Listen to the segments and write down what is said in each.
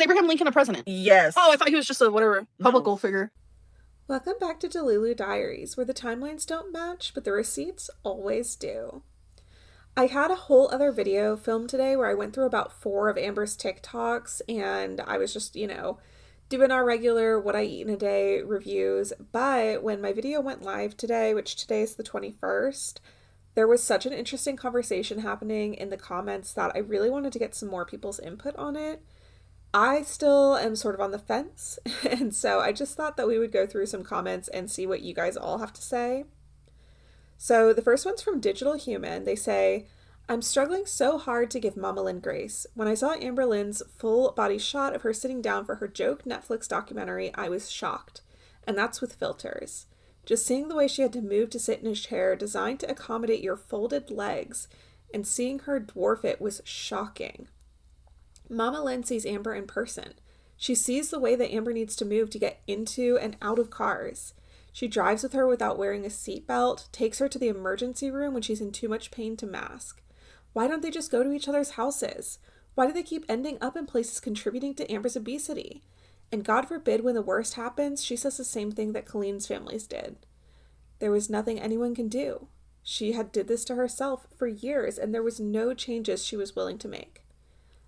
Was Abraham Lincoln a president? Yes. Oh, I thought he was just a whatever publical figure. Welcome back to Delulu Diaries, where the timelines don't match, but the receipts always do. I had a whole other video filmed today where I went through about 4 of Amber's TikToks, and I was just, doing our regular what I eat in a day reviews. But when my video went live today, which today is the 21st, there was such an interesting conversation happening in the comments that I really wanted to get some more people's input on it. I still am sort of on the fence, and so I just thought that we would go through some comments and see what you guys all have to say. So the first one's from Digital Human. They say, I'm struggling so hard to give Mamalynn grace. When I saw Amberlynn's full body shot of her sitting down for her joke Netflix documentary, I was shocked. And that's with filters. Just seeing the way she had to move to sit in a chair designed to accommodate your folded legs and seeing her dwarf it was shocking. Mamalynn sees Amber in person. She sees the way that Amber needs to move to get into and out of cars. She drives with her without wearing a seatbelt, takes her to the emergency room when she's in too much pain to mask. Why don't they just go to each other's houses? Why do they keep ending up in places contributing to Amber's obesity? And God forbid when the worst happens, she says the same thing that Colleen's families did. There was nothing anyone can do. She had did this to herself for years, and there was no changes she was willing to make.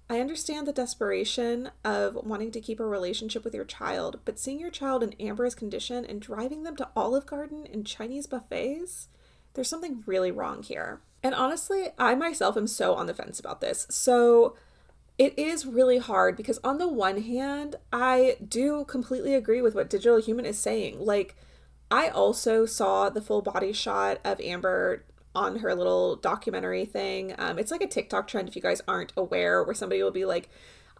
I understand the desperation of wanting to keep a relationship with your child, but seeing your child in Amber's condition and driving them to Olive Garden and Chinese buffets, there's something really wrong here. And honestly, I myself am so on the fence about this. So it is really hard because on the one hand, I do completely agree with what Digital Human is saying. Like, I also saw the full body shot of Amber on her little documentary thing. It's like a TikTok trend, if you guys aren't aware, where somebody will be like,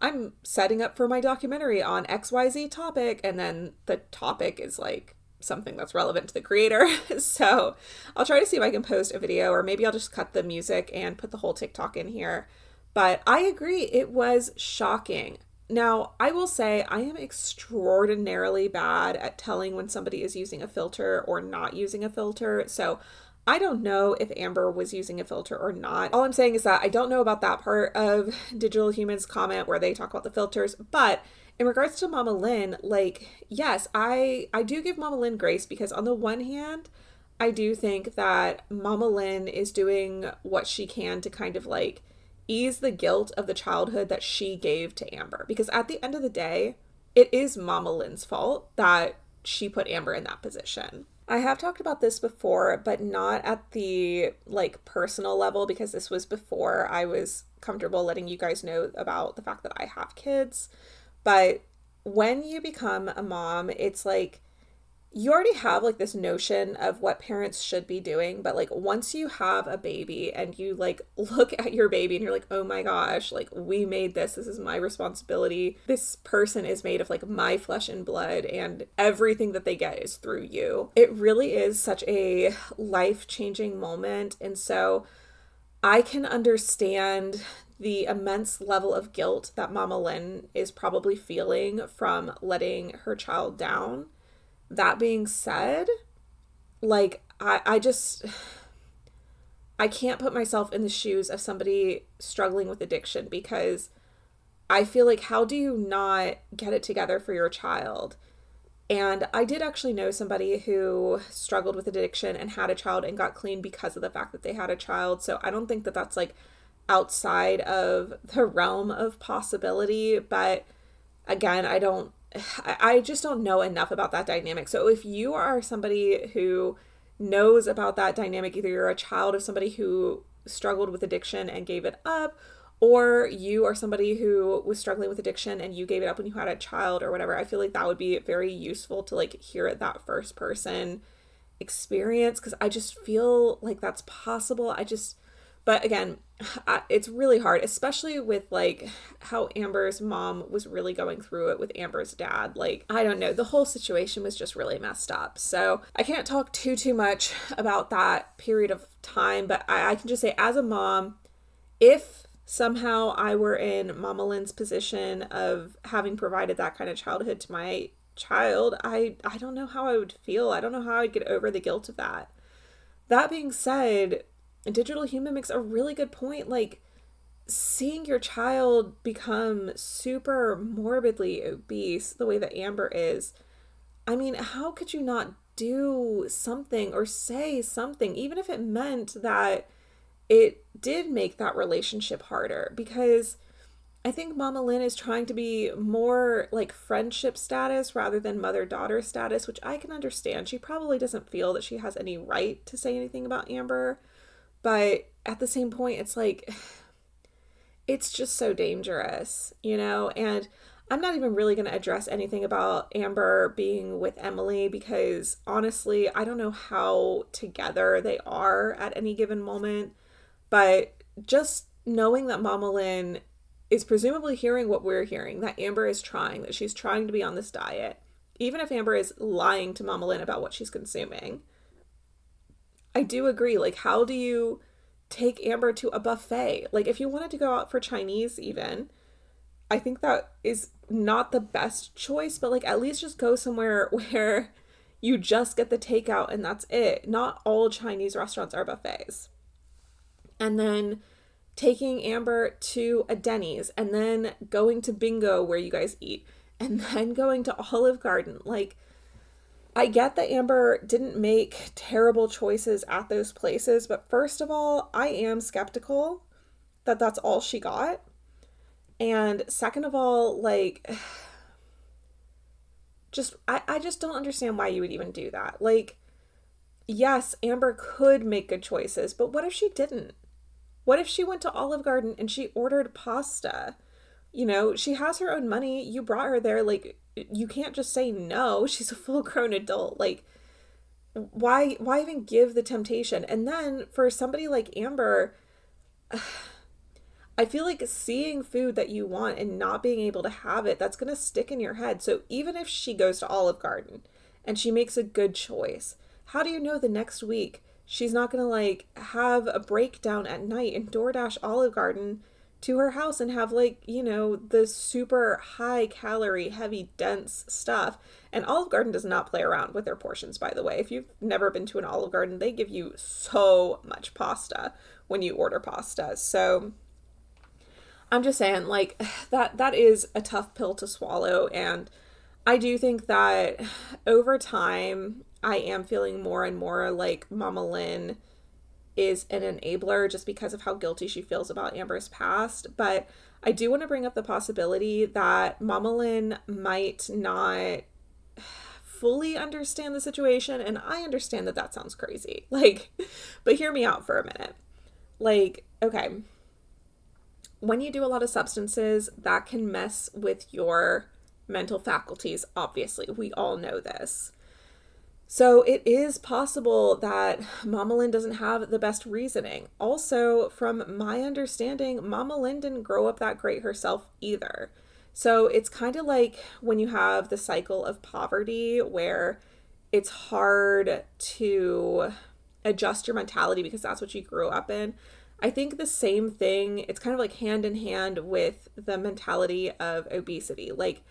I'm setting up for my documentary on XYZ topic, and then the topic is like something that's relevant to the creator. So I'll try to see if I can post a video, or maybe I'll just cut the music and put the whole TikTok in here. But I agree, it was shocking. Now, I will say I am extraordinarily bad at telling when somebody is using a filter or not using a filter. So I don't know if Amber was using a filter or not. All I'm saying is that I don't know about that part of Digital Human's comment where they talk about the filters. But in regards to Mamalynn, like, yes, I do give Mamalynn grace because on the one hand, I do think that Mamalynn is doing what she can to kind of like ease the guilt of the childhood that she gave to Amber. Because at the end of the day, it is Mamalynn's fault that she put Amber in that position. I have talked about this before, but not at the like personal level because this was before I was comfortable letting you guys know about the fact that I have kids. But when you become a mom, it's like you already have like this notion of what parents should be doing, but like once you have a baby and you like look at your baby and you're like, oh my gosh, like we made this is my responsibility. This person is made of like my flesh and blood and everything that they get is through you. It really is such a life-changing moment. And so I can understand the immense level of guilt that Mamalynn is probably feeling from letting her child down. That being said, like, I can't put myself in the shoes of somebody struggling with addiction because I feel like, how do you not get it together for your child? And I did actually know somebody who struggled with addiction and had a child and got clean because of the fact that they had a child. So I don't think that that's like outside of the realm of possibility. But again, I just don't know enough about that dynamic. So if you are somebody who knows about that dynamic, either you're a child of somebody who struggled with addiction and gave it up, or you are somebody who was struggling with addiction and you gave it up when you had a child or whatever, I feel like that would be very useful to like hear that first person experience, because I just feel like that's possible. But again, it's really hard, especially with like how Amber's mom was really going through it with Amber's dad. Like, I don't know, the whole situation was just really messed up. So I can't talk too much about that period of time, but I can just say as a mom, if somehow I were in Mamalynn's position of having provided that kind of childhood to my child, I don't know how I would feel. I don't know how I'd get over the guilt of that. That being said, Digital Human makes a really good point. Like, seeing your child become super morbidly obese the way that Amber is, I mean, how could you not do something or say something, even if it meant that it did make that relationship harder? Because I think Mamalynn is trying to be more like friendship status rather than mother-daughter status, which I can understand. She probably doesn't feel that she has any right to say anything about Amber, but at the same point, it's like, it's just so dangerous, you know? And I'm not even really going to address anything about Amber being with Emily because honestly, I don't know how together they are at any given moment. But just knowing that Mama Lynn is presumably hearing what we're hearing, that Amber is trying, that she's trying to be on this diet, even if Amber is lying to Mama Lynn about what she's consuming, I do agree. Like, how do you take Amber to a buffet? Like, if you wanted to go out for Chinese, even, I think that is not the best choice, but like, at least just go somewhere where you just get the takeout and that's it. Not all Chinese restaurants are buffets. And then taking Amber to a Denny's and then going to Bingo where you guys eat and then going to Olive Garden. Like, I get that Amber didn't make terrible choices at those places, but first of all, I am skeptical that that's all she got. And second of all, like, I just don't understand why you would even do that. Like, yes, Amber could make good choices, but what if she didn't? What if she went to Olive Garden and she ordered pasta? You know, she has her own money. You brought her there. Like, you can't just say no. She's a full-grown adult. Like, why even give the temptation? And then for somebody like Amber, I feel like seeing food that you want and not being able to have it, that's going to stick in your head. So even if she goes to Olive Garden and she makes a good choice, how do you know the next week she's not going to like have a breakdown at night and DoorDash Olive Garden to her house and have like, you know, the super high calorie, heavy, dense stuff? And Olive Garden does not play around with their portions, by the way. If you've never been to an Olive Garden, they give you so much pasta when you order pasta. So I'm just saying, like, that is a tough pill to swallow. And I do think that over time, I am feeling more and more like Mama Lynn is an enabler just because of how guilty she feels about Amber's past. But I do want to bring up the possibility that Mama Lynn might not fully understand the situation. And I understand that that sounds crazy. Like, but hear me out for a minute. Like, okay, when you do a lot of substances, that can mess with your mental faculties, obviously. We all know this. So it is possible that Mama Lynn doesn't have the best reasoning. Also, from my understanding, Mama Lynn didn't grow up that great herself either. So it's kind of like when you have the cycle of poverty where it's hard to adjust your mentality because that's what you grew up in. I think the same thing, it's kind of like hand in hand with the mentality of obesity. Like,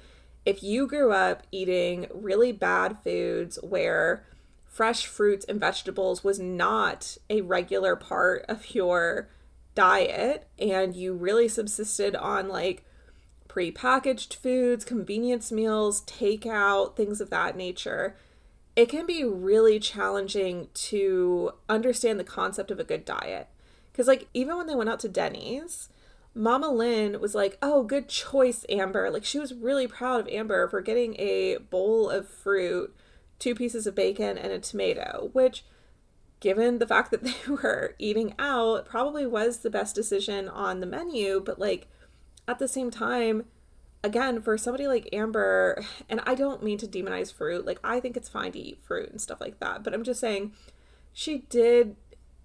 if you grew up eating really bad foods where fresh fruits and vegetables was not a regular part of your diet and you really subsisted on like prepackaged foods, convenience meals, takeout, things of that nature, it can be really challenging to understand the concept of a good diet. Because, like, even when they went out to Denny's, Mama Lynn was like, oh, good choice, Amber. Like, she was really proud of Amber for getting a bowl of fruit, 2 pieces of bacon, and a tomato, which, given the fact that they were eating out, probably was the best decision on the menu. But, like, at the same time, again, for somebody like Amber, and I don't mean to demonize fruit, like, I think it's fine to eat fruit and stuff like that, but I'm just saying, she did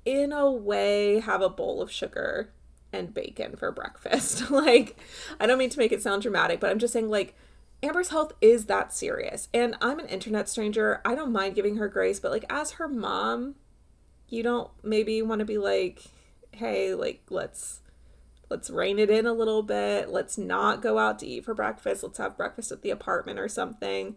in a way have a bowl of sugar and bacon for breakfast. Like, I don't mean to make it sound dramatic, but I'm just saying, like, Amber's health is that serious. And I'm an internet stranger. I don't mind giving her grace, but like, as her mom, you don't maybe want to be like, hey, like, let's rein it in a little bit. Let's not go out to eat for breakfast. Let's have breakfast at the apartment or something.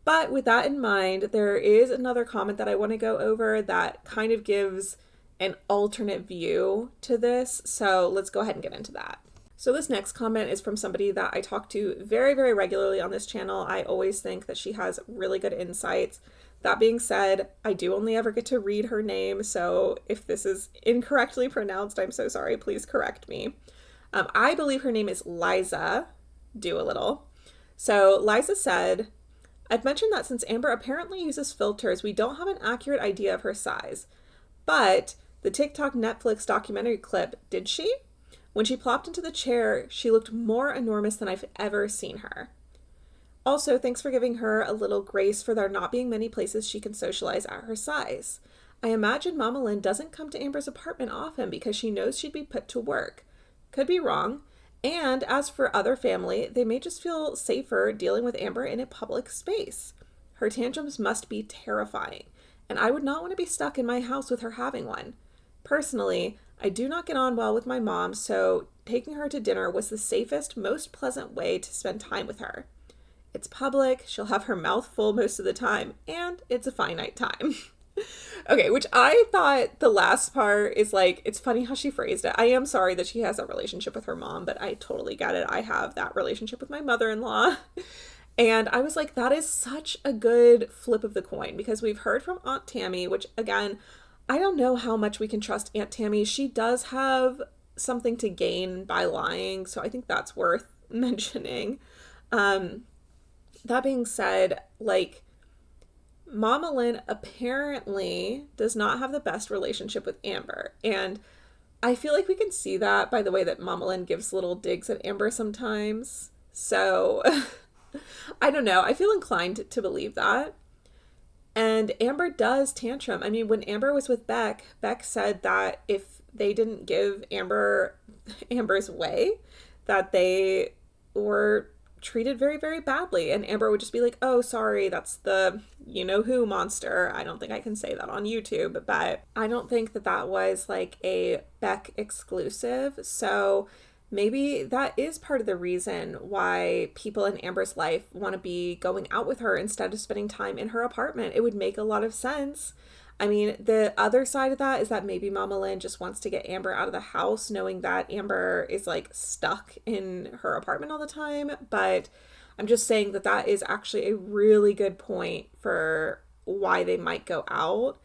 But with that in mind, there is another comment that I want to go over that kind of gives an alternate view to this. So let's go ahead and get into that. So this next comment is from somebody that I talk to very, very regularly on this channel. I always think that she has really good insights. That being said, I do only ever get to read her name, so if this is incorrectly pronounced, I'm so sorry. Please correct me. I believe her name is Liza Doolittle. So Liza said, I've mentioned that since Amber apparently uses filters, we don't have an accurate idea of her size. But the TikTok Netflix documentary clip, did she? When she plopped into the chair, she looked more enormous than I've ever seen her. Also, thanks for giving her a little grace for there not being many places she can socialize at her size. I imagine Mamalynn doesn't come to Amber's apartment often because she knows she'd be put to work. Could be wrong. And as for other family, they may just feel safer dealing with Amber in a public space. Her tantrums must be terrifying, and I would not want to be stuck in my house with her having one. Personally, I do not get on well with my mom, so taking her to dinner was the safest, most pleasant way to spend time with her. It's public, she'll have her mouth full most of the time, and it's a finite time. Okay, which I thought the last part is like, it's funny how she phrased it. I am sorry that she has a relationship with her mom, but I totally get it. I have that relationship with my mother-in-law. And I was like, that is such a good flip of the coin, because we've heard from Aunt Tammy, which again, I don't know how much we can trust Aunt Tammy. She does have something to gain by lying, so I think that's worth mentioning. That being said, like, Mamalynn apparently does not have the best relationship with Amber. And I feel like we can see that by the way that Mamalynn gives little digs at Amber sometimes. So, I don't know. I feel inclined to believe that. And Amber does tantrum. I mean, when Amber was with Beck, Beck said that if they didn't give Amber Amber's way, that they were treated very, very badly. And Amber would just be like, oh, sorry, that's the you-know-who monster. I don't think I can say that on YouTube, but I don't think that that was like a Beck exclusive. So maybe that is part of the reason why people in Amber's life want to be going out with her instead of spending time in her apartment. It would make a lot of sense. I mean, the other side of that is that maybe Mamalynn just wants to get Amber out of the house, knowing that Amber is like stuck in her apartment all the time. But I'm just saying that that is actually a really good point for why they might go out.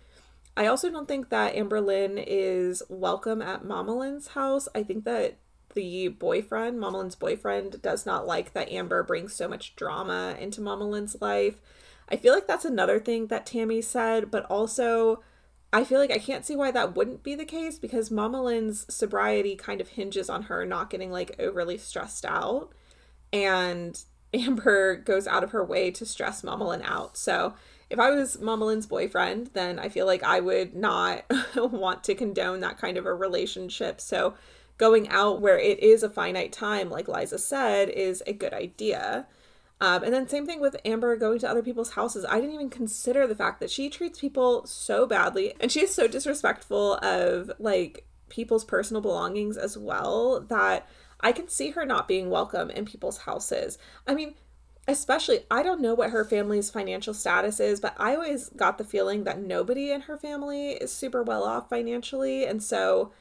I also don't think that Amberlynn is welcome at Mamalynn's house. I think that the boyfriend, Mamalynn's boyfriend, does not like that Amber brings so much drama into Mamalynn's life. I feel like that's another thing that Tammy said, but also I feel like I can't see why that wouldn't be the case, because Mamalynn's sobriety kind of hinges on her not getting like overly stressed out, and Amber goes out of her way to stress Mamalynn out. So if I was Mamalynn's boyfriend, then I feel like I would not want to condone that kind of a relationship. So going out where it is a finite time, like Liza said, is a good idea. And then same thing with Amber going to other people's houses. I didn't even consider the fact that she treats people so badly, and she is so disrespectful of like people's personal belongings as well, that I can see her not being welcome in people's houses. I mean, especially, I don't know what her family's financial status is, but I always got the feeling that nobody in her family is super well off financially. And so,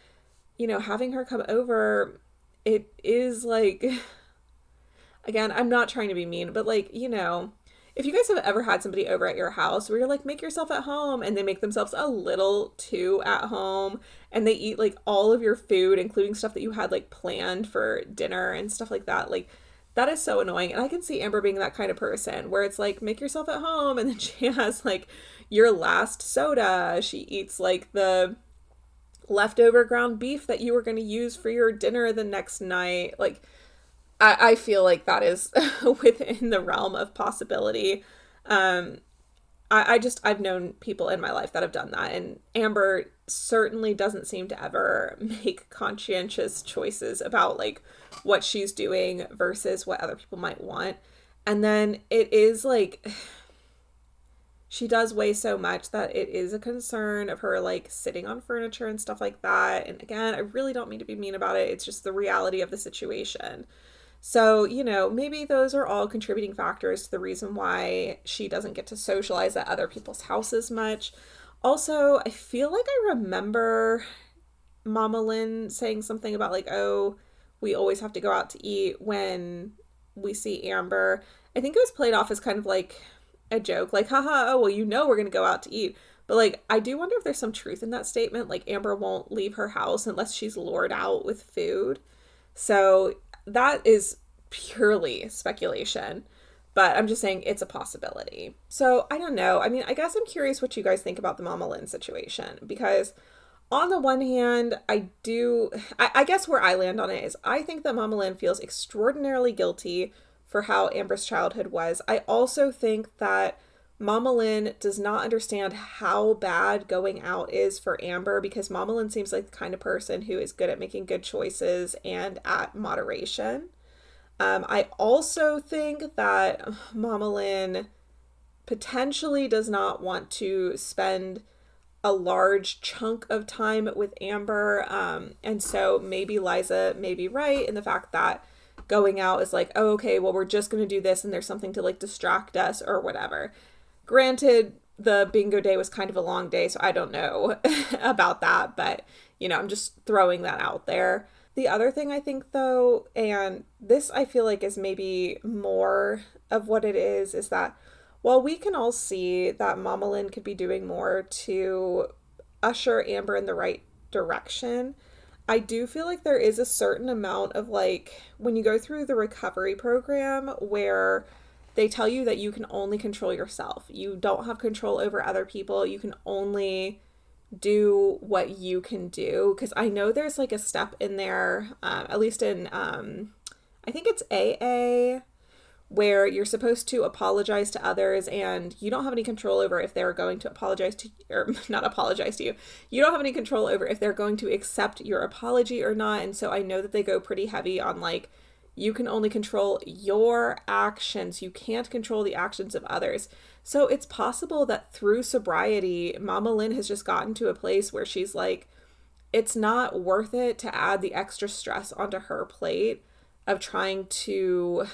having her come over, it is like... Again, I'm not trying to be mean, but like, if you guys have ever had somebody over at your house where you're like, make yourself at home, and they make themselves a little too at home, and they eat like all of your food, including stuff that you had like planned for dinner and stuff like that, like that is so annoying. And I can see Amber being that kind of person where it's like, make yourself at home, and then she has like your last soda. She eats like the leftover ground beef that you were going to use for your dinner the next night. Like, I feel like that is within the realm of possibility. I've known people in my life that have done that, and Amber certainly doesn't seem to ever make conscientious choices about like what she's doing versus what other people might want. And then it is like, she does weigh so much that it is a concern of her like sitting on furniture and stuff like that. And again, I really don't mean to be mean about it. It's just the reality of the situation. So, maybe those are all contributing factors to the reason why she doesn't get to socialize at other people's houses much. Also, I feel like I remember Mamalynn saying something about like, oh, we always have to go out to eat when we see Amber. I think it was played off as kind of like a joke, like, haha, oh, well, we're going to go out to eat. But like, I do wonder if there's some truth in that statement. Like, Amber won't leave her house unless she's lured out with food. So that is purely speculation. But I'm just saying it's a possibility. So I don't know. I mean, I guess I'm curious what you guys think about the Mama Lynn situation because on the one hand, I guess where I land on it is I think that Mama Lynn feels extraordinarily guilty for how Amber's childhood was. I also think that Mama Lynn does not understand how bad going out is for Amber because Mama Lynn seems like the kind of person who is good at making good choices and at moderation. I also think that Mama Lynn potentially does not want to spend a large chunk of time with Amber. And so maybe Liza may be right in the fact that going out is like, oh, okay, well, we're just going to do this and there's something to like distract us or whatever. Granted, the bingo day was kind of a long day, so I don't know about that, but I'm just throwing that out there. The other thing I think though, and this I feel like is maybe more of what it is that while we can all see that Mama Lynn could be doing more to usher Amber in the right direction, I do feel like there is a certain amount of like when you go through the recovery program where they tell you that you can only control yourself. You don't have control over other people. You can only do what you can do. Because I know there's like a step in there, at least in, I think it's AA, where you're supposed to apologize to others and you don't have any control over if they're going to apologize to you, or not apologize to you. You don't have any control over if they're going to accept your apology or not. And so I know that they go pretty heavy on like, you can only control your actions. You can't control the actions of others. So it's possible that through sobriety, Mama Lynn has just gotten to a place where she's like, it's not worth it to add the extra stress onto her plate of trying to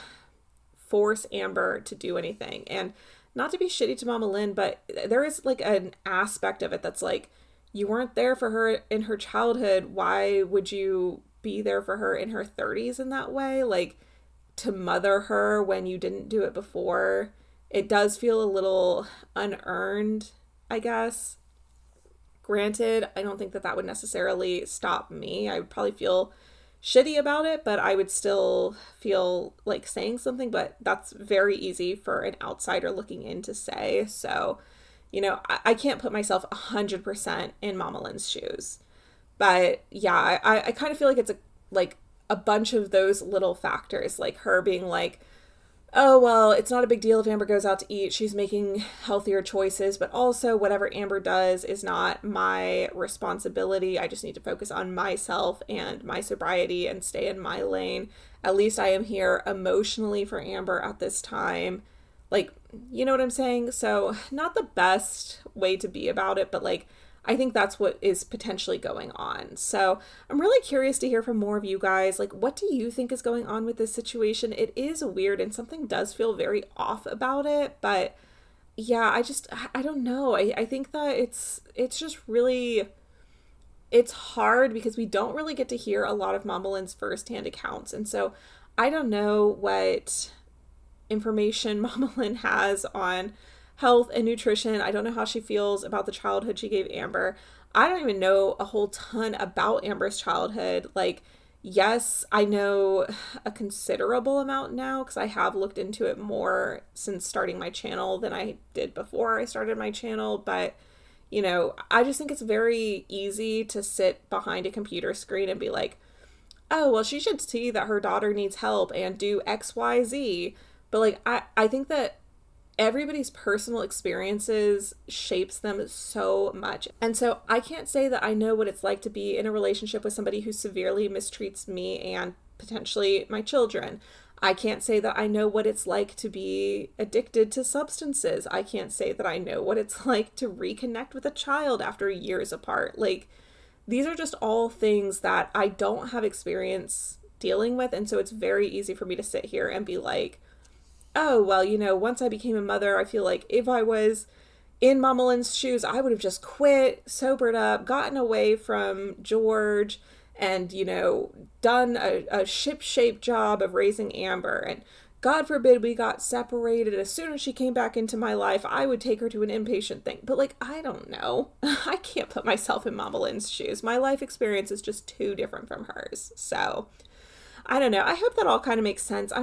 force Amber to do anything. And not to be shitty to Mama Lynn, but there is like an aspect of it that's like, you weren't there for her in her childhood. Why would you be there for her in her 30s in that way? Like, to mother her when you didn't do it before. It does feel a little unearned, I guess. Granted, I don't think that that would necessarily stop me. I would probably feel shitty about it, but I would still feel like saying something, but that's very easy for an outsider looking in to say. So, I can't put myself 100% in Mama Lynn's shoes. But yeah, I kind of feel like it's a bunch of those little factors, like her being like, oh, well, it's not a big deal if Amber goes out to eat. She's making healthier choices, but also whatever Amber does is not my responsibility. I just need to focus on myself and my sobriety and stay in my lane. At least I am here emotionally for Amber at this time. Like, you know what I'm saying? So not the best way to be about it, but like, I think that's what is potentially going on. So I'm really curious to hear from more of you guys. Like, what do you think is going on with this situation? It is weird and something does feel very off about it. But yeah, I don't know. I think that it's just really, it's hard because we don't really get to hear a lot of Mama Lynn's firsthand accounts. And so I don't know what information Mama Lynn has on health and nutrition. I don't know how she feels about the childhood she gave Amber. I don't even know a whole ton about Amber's childhood. Like, yes, I know a considerable amount now because I have looked into it more since starting my channel than I did before I started my channel. But, I just think it's very easy to sit behind a computer screen and be like, oh, well, she should see that her daughter needs help and do X, Y, Z. But like, I think that everybody's personal experiences shapes them so much. And so I can't say that I know what it's like to be in a relationship with somebody who severely mistreats me and potentially my children. I can't say that I know what it's like to be addicted to substances. I can't say that I know what it's like to reconnect with a child after years apart. Like, these are just all things that I don't have experience dealing with. And so it's very easy for me to sit here and be like, oh, well, once I became a mother, I feel like if in Mamalynn's shoes, I would have just quit, sobered up, gotten away from George, and, you know, done a ship-shape job of raising Amber. And God forbid we got separated. As soon as she came back into my life, I would take her to an inpatient thing. But, like, I don't know. I can't put myself in Mamalynn's shoes. My life experience is just too different from hers. So, I don't know. I hope that all kind of makes sense.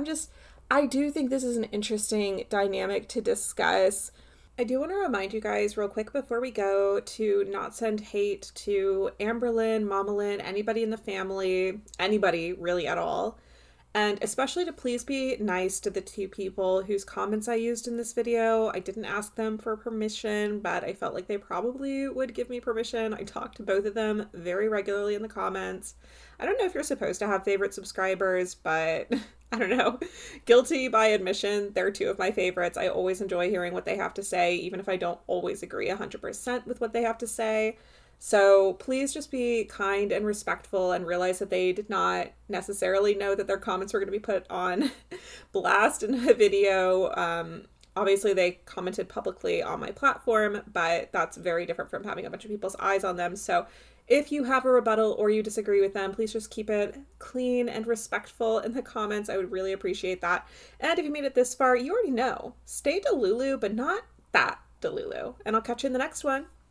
I do think this is an interesting dynamic to discuss. I do want to remind you guys real quick before we go to not send hate to Amberlynn, Mamalynn, anybody in the family, anybody really at all. And especially to please be nice to the two people whose comments I used in this video. I didn't ask them for permission, but I felt like they probably would give me permission. I talked to both of them very regularly in the comments. I don't know if you're supposed to have favorite subscribers, but I don't know. Guilty by admission, they're two of my favorites. I always enjoy hearing what they have to say, even if I don't always agree 100% with what they have to say. So please just be kind and respectful and realize that they did not necessarily know that their comments were going to be put on blast in a video. Obviously, they commented publicly on my platform, but that's very different from having a bunch of people's eyes on them. So if you have a rebuttal or you disagree with them, please just keep it clean and respectful in the comments. I would really appreciate that. And if you made it this far, you already know. Stay Delulu, but not that Delulu. And I'll catch you in the next one.